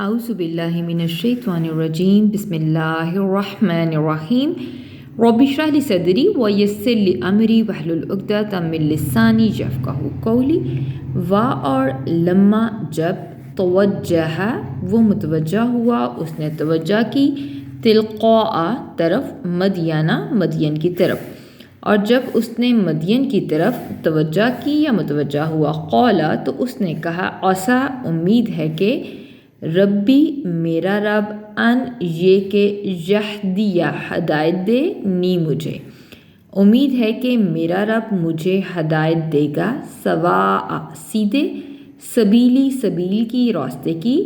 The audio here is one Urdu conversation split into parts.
اعوذ باللہ من الشیطان الرجیم بسم اللہ الرحمن الرحیم رب اشرح لی صدری ویسر لی امری واحلل عقدۃ من لسانی یفقہوا قولی اور لما جب توجہ وہ متوجہ ہوا اس نے توجہ کی تلقاء طرف مدین کی طرف اور جب اس نے مدین کی طرف توجہ کی یا متوجہ ہوا قالا تو اس نے کہا عسیٰ امید ہے کہ ربی میرا رب ان یہ کہ یہدیہ ہدایت دے نی مجھے امید ہے کہ میرا رب مجھے ہدایت دے گا سواء سیدھے سبیلی سبیل کی راستے کی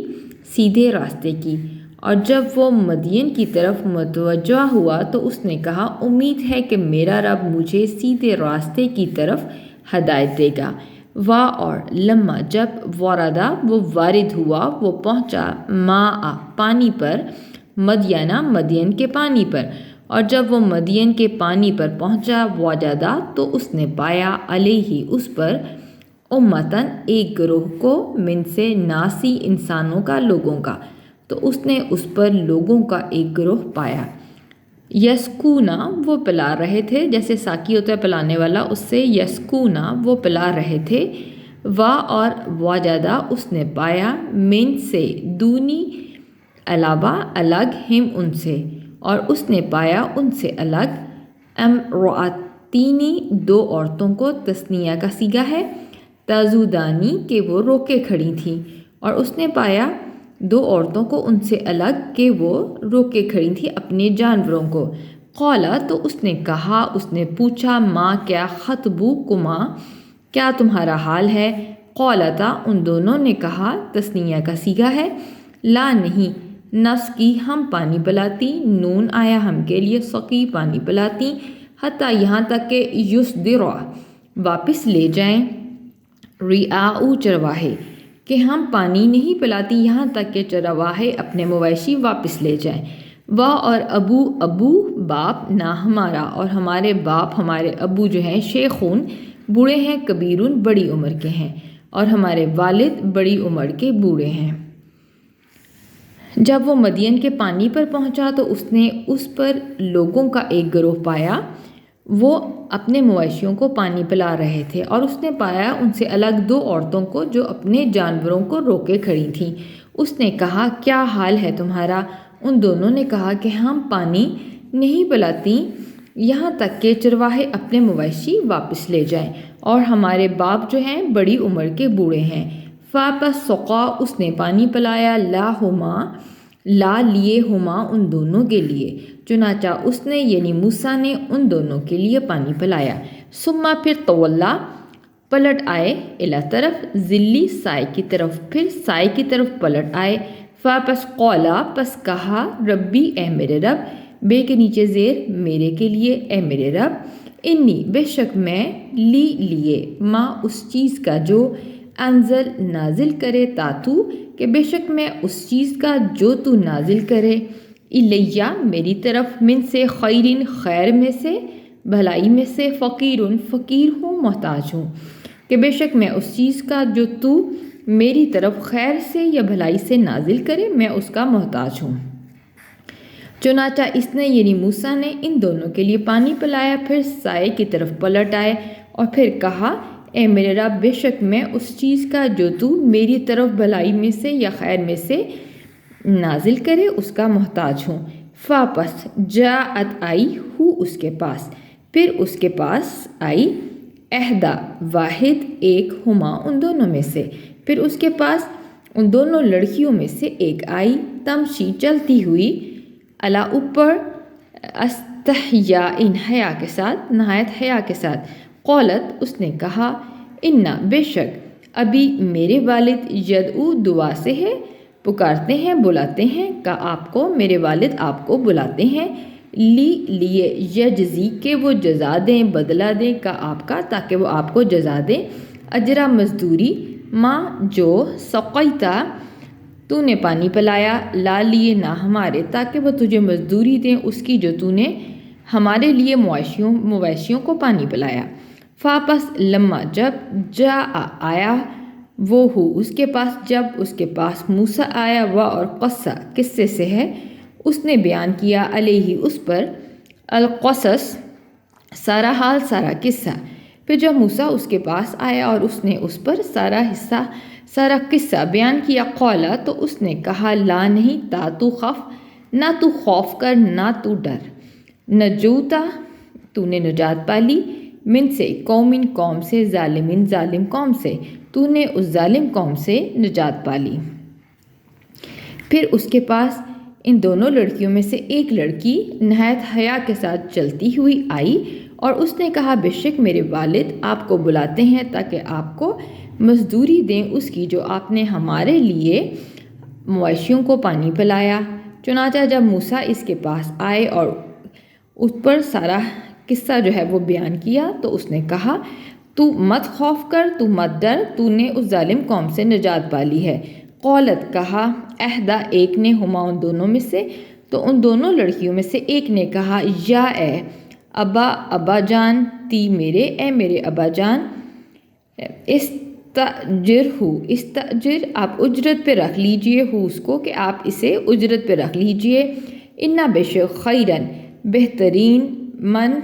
سیدھے راستے کی اور جب وہ مدین کی طرف متوجہ ہوا تو اس نے کہا امید ہے کہ میرا رب مجھے سیدھے راستے کی طرف ہدایت دے گا اور لما جب وردہ وہ وارد ہوا وہ پہنچا ماء پانی پر مدین کے پانی پر اور جب وہ مدین کے پانی پر پہنچا وجدہ تو اس نے پایا علیہ اس پر امتن ایک گروہ کو من سے ناسی انسانوں کا لوگوں کا تو اس نے اس پر لوگوں کا ایک گروہ پایا یسکونا وہ پلا رہے تھے جیسے ساقی ہوتا ہے پلانے والا اس سے یسکونا وہ پلا رہے تھے اور وجدہ اس نے پایا من سے دونی علاوہ الگ ہم ان سے اور اس نے پایا ان سے الگ امرأتینی دو عورتوں کو تثنیہ کا صیغہ ہے تزودانی کہ وہ روکے کھڑی تھیں اور اس نے پایا دو عورتوں کو ان سے الگ کہ وہ روکے کھڑی تھی اپنے جانوروں کو قالا تو اس نے کہا اس نے پوچھا ماں کیا خطبوکما کیا تمہارا حال ہے قالتا ان دونوں نے کہا تثنیہ کا صیغہ ہے لا نہیں نسقی ہم پانی پلاتی نون آیا ہم کے لیے سقی پانی پلاتی حتیٰ یہاں تک کہ یصدر واپس لے جائیں رعاء چرواہے کہ ہم پانی نہیں پلاتی یہاں تک کہ چرواہے اپنے مویشی واپس لے جائیں اور ابو باپ نہ ہمارا اور ہمارے باپ ہمارے ابو جو ہیں شیخون بوڑھے ہیں کبیرون بڑی عمر کے ہیں اور ہمارے والد بڑی عمر کے بوڑھے ہیں جب وہ مدین کے پانی پر پہنچا تو اس نے اس پر لوگوں کا ایک گروہ پایا وہ اپنے مویشیوں کو پانی پلا رہے تھے اور اس نے پایا ان سے الگ دو عورتوں کو جو اپنے جانوروں کو روکے کھڑی تھیں اس نے کہا کیا حال ہے تمہارا ان دونوں نے کہا کہ ہم پانی نہیں پلاتی یہاں تک کہ چرواہے اپنے مویشی واپس لے جائیں اور ہمارے باپ جو ہیں بڑی عمر کے بوڑھے ہیں فاپس سقا اس نے پانی پلایا لا لیے ہما ان دونوں کے لیے چنانچہ اس نے یعنی موسیٰ نے ان دونوں کے لیے پانی پلایا ثم پھر تولا پلٹ آئے الی طرف ذلی سائے کی طرف پھر سائے کی طرف پلٹ آئے پس قولا پس کہا ربی اے میرے رب بے کے نیچے زیر میرے کے لیے اے میرے رب انی بے شک میں لیے ماں اس چیز کا جو انزل نازل کرے تاتو کہ بے شک میں اس چیز کا جو تو نازل کرے الیہ میری طرف من سے خیرین خیر میں سے بھلائی میں سے فقیرن فقیر ہوں محتاج ہوں کہ بے شک میں اس چیز کا جو تو میری طرف خیر سے یا بھلائی سے نازل کرے میں اس کا محتاج ہوں چنانچہ اس نے یعنی موسیٰ نے ان دونوں کے لیے پانی پلایا پھر سائے کی طرف پلٹ آئے اور پھر کہا اے میرے رب بے شک میں اس چیز کا جو تو میری طرف بھلائی میں سے یا خیر میں سے نازل کرے اس کا محتاج ہوں پس جاءت آئی ہو اس کے پاس پھر اس کے پاس آئی احدا واحد ایک ہما ان دونوں میں سے پھر اس کے پاس ان دونوں لڑکیوں میں سے ایک آئی تمشی چلتی ہوئی علی اوپر استحیاء حیا کے ساتھ نہایت حیا کے ساتھ قالت اس نے کہا انا بے شک ابھی میرے والد یدعو دعا سے ہے پکارتے ہیں بلاتے ہیں کا آپ کو میرے والد آپ کو بلاتے ہیں لیے یجزی کہ وہ جزا دیں بدلہ دیں کا آپ کا تاکہ وہ آپ کو جزا دیں اجرا مزدوری ماں جو سقیتا تو نے پانی پلایا لا لیے نہ ہمارے تاکہ وہ تجھے مزدوری دیں اس کی جو تو نے ہمارے لیے مویشیوں کو پانی پلایا پس لما جب آیا وہ ہو اس کے پاس جب اس کے پاس موسیٰ آیا اور قصہ قصے سے ہے اس نے بیان کیا علیہ اس پر القصص سارا حال سارا قصہ۔ پھر جب موسیٰ اس کے پاس آیا اور اس نے اس پر سارا قصہ بیان کیا قالا تو اس نے کہا لا نہیں تا تو خف نہ تو خوف کر نہ تو ڈر نجوتا تو نے نجات پالی من سے قوم سے ظالم قوم سے تو نے اس ظالم قوم سے نجات پالی۔ پھر اس کے پاس ان دونوں لڑکیوں میں سے ایک لڑکی نہایت حیا کے ساتھ چلتی ہوئی آئی اور اس نے کہا بے شک میرے والد آپ کو بلاتے ہیں تاکہ آپ کو مزدوری دیں اس کی جو آپ نے ہمارے لیے مویشیوں کو پانی پلایا۔ چنانچہ جب موسیٰ اس کے پاس آئے اور اس پر سارا قصہ جو ہے وہ بیان کیا تو اس نے کہا تو مت خوف کر تو مت ڈر تو نے اس ظالم قوم سے نجات پالی ہے۔ قولت کہا احدا ایک نے ہما ان دونوں میں سے تو ان دونوں لڑکیوں میں سے ایک نے کہا یا اے ابا جان تی میرے ابا جان استاجر آپ اجرت پہ رکھ لیجئے ہو اس کو کہ آپ اسے اجرت پہ رکھ لیجئے انا بے شک خیرن بہترین من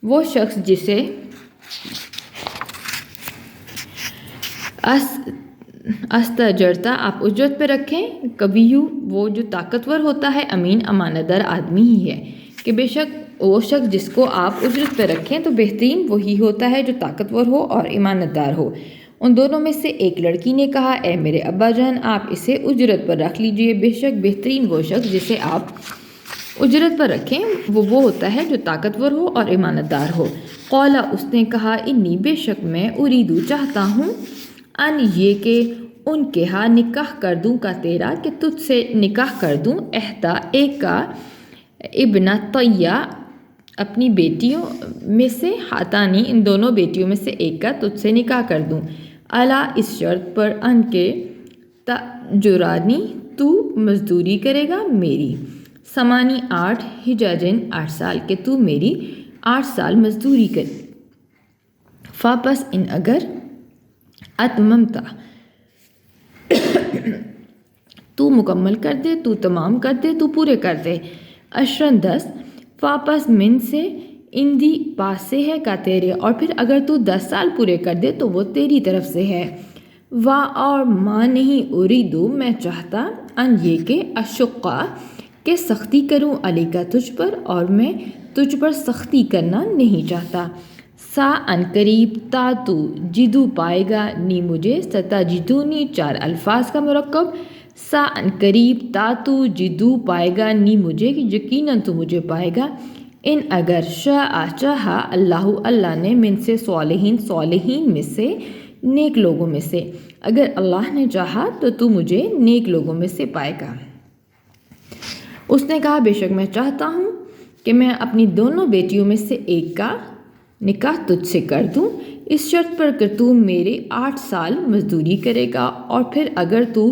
وہ شخص جسے استاجرتا آپ اجرت پہ رکھیں کبھی وہ جو طاقتور ہوتا ہے امین امانت دار آدمی ہی ہے کہ بے شک وہ شخص جس کو آپ اجرت پہ رکھیں تو بہترین وہی ہوتا ہے جو طاقتور ہو اور امانت دار ہو۔ ان دونوں میں سے ایک لڑکی نے کہا اے میرے ابا جان آپ اسے اجرت پر رکھ لیجئے بے شک بہترین وہ شخص جسے آپ اجرت پر رکھیں وہ ہوتا ہے جو طاقتور ہو اور امانت دار ہو۔ قولا اس نے کہا انی بے شک میں اریدو چاہتا ہوں ان یہ کہ ان کے ہاں نکاح کر دوں کا تیرا کہ تجھ سے نکاح کر دوں احدا ایک کا ابن طیہ اپنی بیٹیوں میں سے ہاتانی ان دونوں بیٹیوں میں سے ایک کا تجھ سے نکاح کر دوں الا اس شرط پر ان کے تجرانی تو مزدوری کرے گا میری سمانی 8 حجاجن 8 سال کہ تو میری 8 سال مزدوری کر فاپس ان اگر اتممتا تو مکمل کر دے تو تمام کر دے تو پورے کر دے اشرن 10 واپس من سے اندی پاس سے ہے کا تیرے اور پھر اگر تو 10 سال پورے کر دے تو وہ تیری طرف سے ہے وا اور ماں نہیں اریدو میں چاہتا ان یہ کہ اشقا کہ سختی کروں علی کا تجھ پر اور میں تجھ پر سختی کرنا نہیں چاہتا سا ان قریب تا تو جدو پائے گا نی مجھے ستا جدونی 4 الفاظ کا مرکب سا ان قریب تا تو جدو پائے گا نی مجھے کہ یقیناً تو مجھے پائے گا ان اگر چاہا اللہ نے من سے صالحین میں سے نیک لوگوں میں سے اگر اللہ نے چاہا تو تو مجھے نیک لوگوں میں سے پائے گا۔ اس نے کہا بے شک میں چاہتا ہوں کہ میں اپنی دونوں بیٹیوں میں سے ایک کا نکاح تجھ سے کر دوں اس شرط پر کہ تو میرے 8 سال مزدوری کرے گا اور پھر اگر تو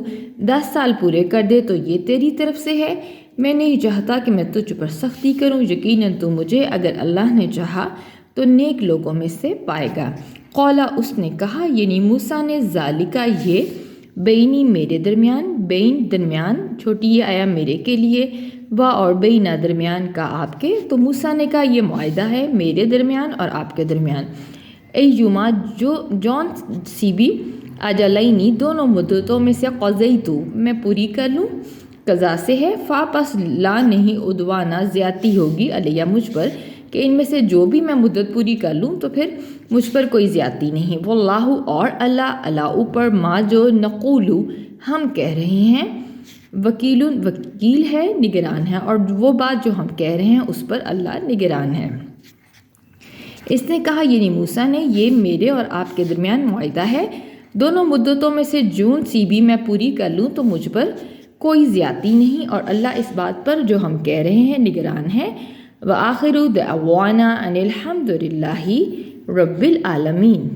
10 سال پورے کر دے تو یہ تیری طرف سے ہے میں نہیں چاہتا کہ میں تجھ پر سختی کروں یقیناً تو مجھے اگر اللہ نے چاہا تو نیک لوگوں میں سے پائے گا۔ قولا اس نے کہا یعنی موسیٰ نے ذالکا یہ بینی میرے درمیان بین درمیان چھوٹی یہ آیا میرے کے لیے وا اور بینا درمیان کا آپ کے تو موسیٰ نے کہا یہ معاہدہ ہے میرے درمیان اور آپ کے درمیان ایوما جون سی بھی اجلینی دونوں مدتوں میں سے قضیتو میں پوری کر لوں قضا سے ہے فاپس لا نہیں عدوانہ زیادتی ہوگی علیہ مجھ پر کہ ان میں سے جو بھی میں مدت پوری کر لوں تو پھر مجھ پر کوئی زیادتی نہیں واللہ اور اللہ اوپر ما جو نقولو ہم کہہ رہے ہیں وکیل ہے نگران ہے اور وہ بات جو ہم کہہ رہے ہیں اس پر اللہ نگران ہے۔ اس نے کہا یعنی موسیٰ نے یہ میرے اور آپ کے درمیان معاہدہ ہے دونوں مدتوں میں سے جون سی بھی میں پوری کر لوں تو مجھ پر کوئی زیادتی نہیں اور اللہ اس بات پر جو ہم کہہ رہے ہیں نگران ہے۔ وآخر دعوانا ان الحمد للہ رب العالمین۔